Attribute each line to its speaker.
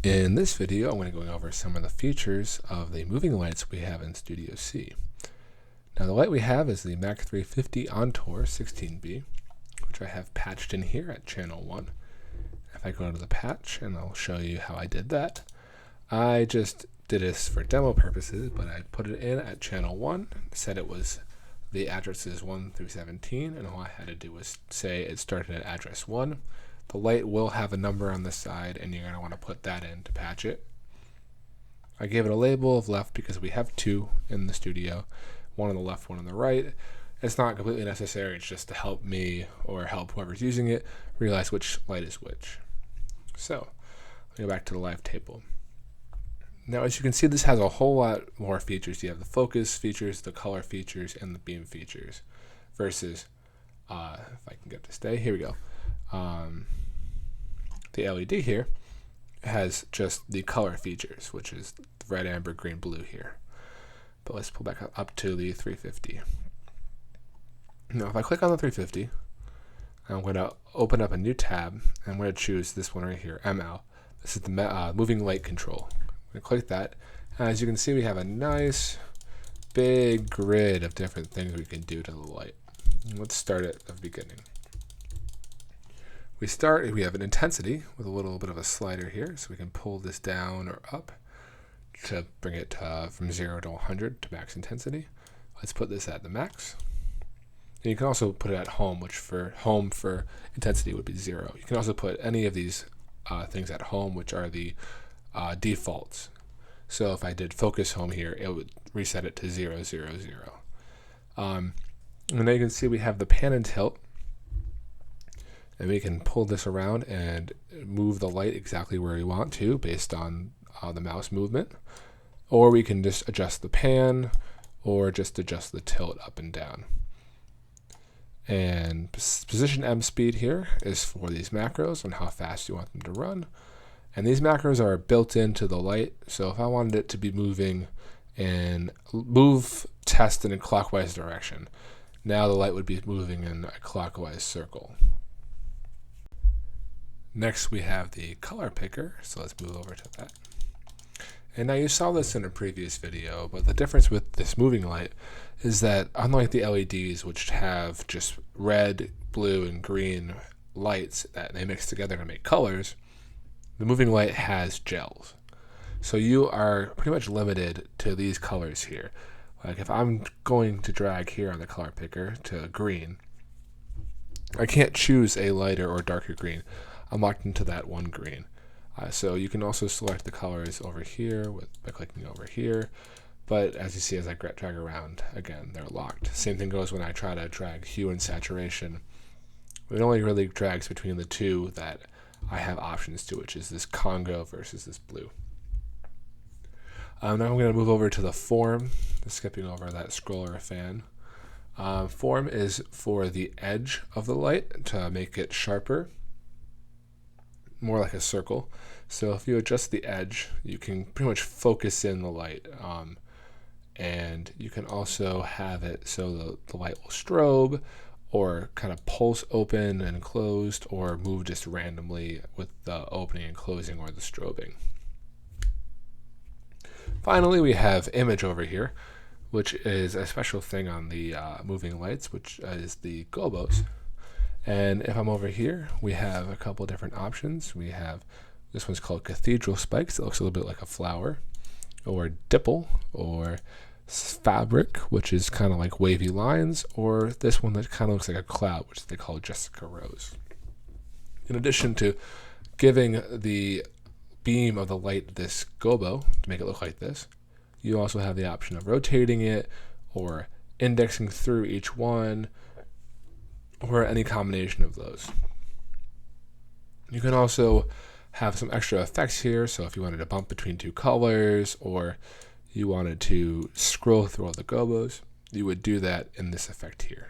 Speaker 1: In this video, I'm going to go over some of the features of the moving lights we have in Studio C. Now the light we have is the Mac 350 Ontour 16B, which I have patched in here at channel 1. If I go to the patch, and I'll show you how I did that. I just did this for demo purposes, but I put it in at channel 1, said it was the addresses 1 through 17, and all I had to do was say it started at address 1. The light will have a number on the side, and you're going to want to put that in to patch it. I gave it a label of left because we have two in the studio, one on the left, one on the right. It's not completely necessary, it's just to help me or help whoever's using it realize which light is which. So, let me go back to the live table. Now, as you can see, this has a whole lot more features. You have the focus features, the color features, and the beam features, versus, if I can get to stay, here we go. The LED here has just the color features, which is red, amber, green, blue here. But let's pull back up to the 350. Now, if I click on the 350, I'm going to open up a new tab, and I'm going to choose this one right here, ML. This is the moving light control. I'm going to click that, and as you can see, we have a nice big grid of different things we can do to the light. Let's start at the beginning. We have an intensity with a little bit of a slider here, so we can pull this down or up to bring it from 0 to 100 to max intensity. Let's put this at the max. And you can also put it at home, which for home for intensity would be 0. You can also put any of these things at home, which are the defaults. So if I did focus home here, it would reset it to 0, 0, 0. And now you can see we have the pan and tilt. And we can pull this around and move the light exactly where we want to based on the mouse movement. Or we can just adjust the pan or just adjust the tilt up and down. And position M speed here is for these macros and how fast you want them to run. And these macros are built into the light. So if I wanted it to be moving and test in a clockwise direction, now the light would be moving in a clockwise circle. Next, we have the color picker, so let's move over to that. And now you saw this in a previous video, but the difference with this moving light is that unlike the LEDs, which have just red, blue, and green lights that they mix together to make colors, the moving light has gels. So you are pretty much limited to these colors here. Like if I'm going to drag here on the color picker to green, I can't choose a lighter or darker green. I'm locked into that one green. So you can also select the colors over here by clicking over here. But as you see, as I drag around, again, they're locked. Same thing goes when I try to drag hue and saturation. It only really drags between the two that I have options to, which is this Congo versus this blue. Now I'm going to move over to the form, skipping over that scroller fan. Form is for the edge of the light to make it sharper, more like a circle. So if you adjust the edge, you can pretty much focus in the light. And you can also have it so the light will strobe or kind of pulse open and closed or move just randomly with the opening and closing or the strobing. Finally, we have image over here, which is a special thing on the moving lights, which is the Gobos. And if I'm over here, we have a couple different options. We have, this one's called Cathedral Spikes. It looks a little bit like a flower. Or Dipple, or Fabric, which is kind of like wavy lines. Or this one that kind of looks like a cloud, which they call Jessica Rose. In addition to giving the beam of the light this gobo to make it look like this, you also have the option of rotating it or indexing through each one, or any combination of those. You can also have some extra effects here, so if you wanted to bump between two colors or you wanted to scroll through all the gobos, you would do that in this effect here.